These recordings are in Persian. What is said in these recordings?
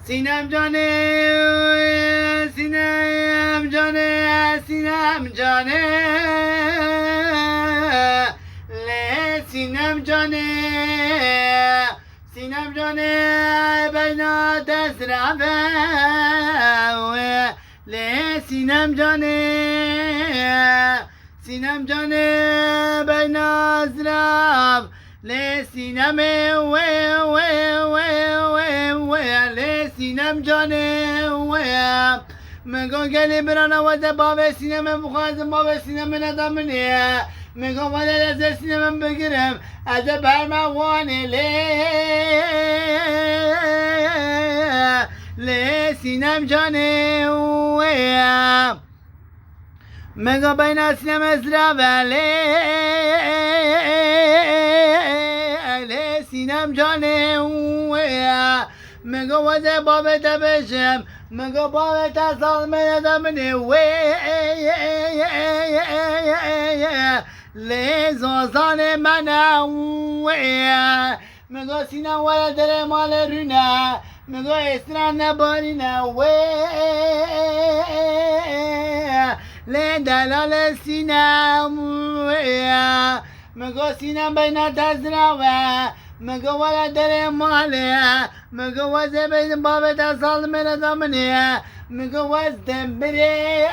سینم جانه سینم جانه سینم جانه لی سینم جانه سینم جانه بینا دست رفه لی سینم جانه سینم جانه بینا زرف لی سینم سینم جانه ویا مگو گلی برانا وزه باب سینم بخوازم باب سینم ندامنه مگو وزه لزه سینم بگیرم از برموانه لی سینم جانه ویا مگو بین سینم ازرابه لی سینم جانه ویا مگو وزه باب تبشم مگو باب تصال ندامنه لی زوزان منم مگو سینم ولا در مال رونه مگو استران نبارینه لی دلال سینم مگو سینم بین تزراوه مگو ولا در ماله مگو وزه بین باب تصال ندامنه مگو وزدم بری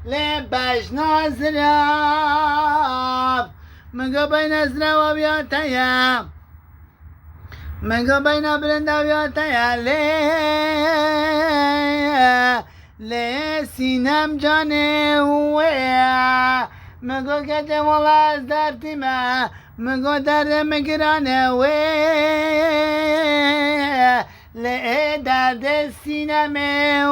لی بشنا زراف مگو بین زراف بیاتایا مگو بین برنده بیاتایا لی سینم جانه ویا مگو که مولا از دردیمه مگو درد مگرانه لی درد سینمه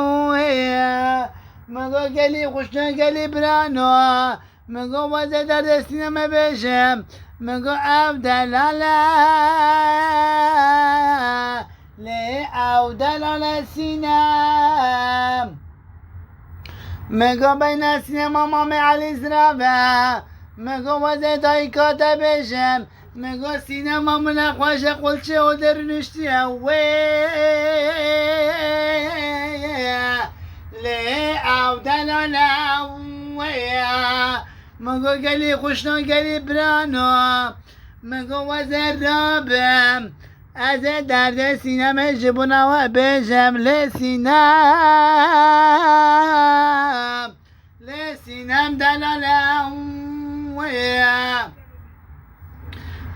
مگو گلی خوشنه گلی برانو مگو وزه درد سینمه بشم مگو او دلاله لی او دلاله سینم مگو بین سینم امام علی زرافه مگو وزه دایی کاته بشم مگو سینم امون خوش قلچه و در نشتیه لی او دلاله مگو گلی خوشنو گلی برانو مگو وزه رابم از درد سینم جبونو بشم لی سینم دلاله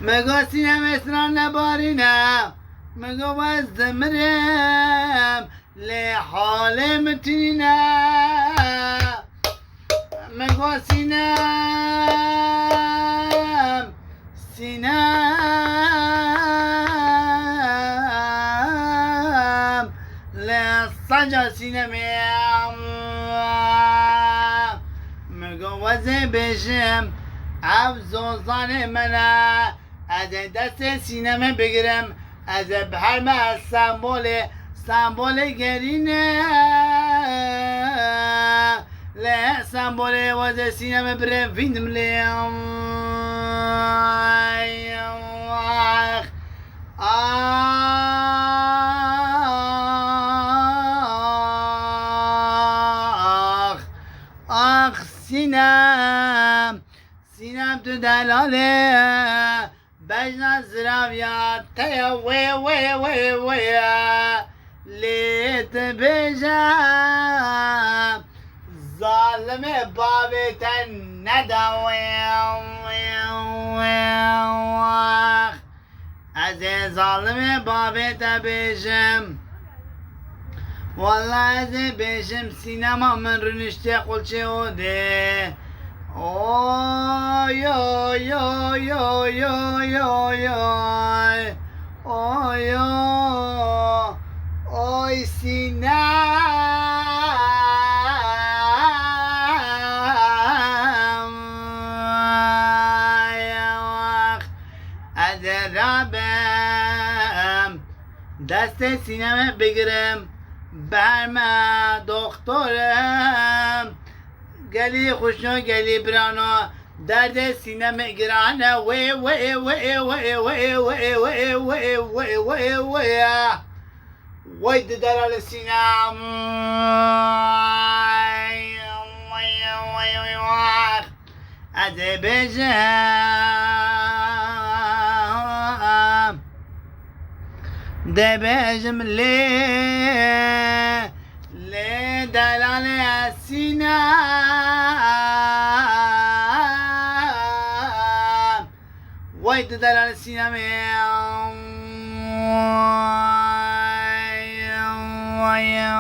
مگو سینم اسران نبارینه مگو وزمرم لی حال متینه مگو سینم لی سجا سینمیم مگو وزه بشم او زوزان منه از دست سینم بگیرم از بحرم از سنبول گرینه لی سنبول وزه سینم برم فیندم لیم آخ سینم تو دلاله بجنا زراویا تیا وی لیت بجم ظالم بابتن نداویم از ظالم بابت بجم والله از بجم سینما من رنشته قلچه اوده اوی اوی اوی اوی اوی اوی اوی اوی سینم از ربم دست سینم بگیرم برم دکترم گلی خوشنو گلی برانو درد سینم گرانه وی وی وی وی وی وی وی وی وی وی وی وی دلال سینم دبجم لي دلال السنام ويد دلال السنام ويا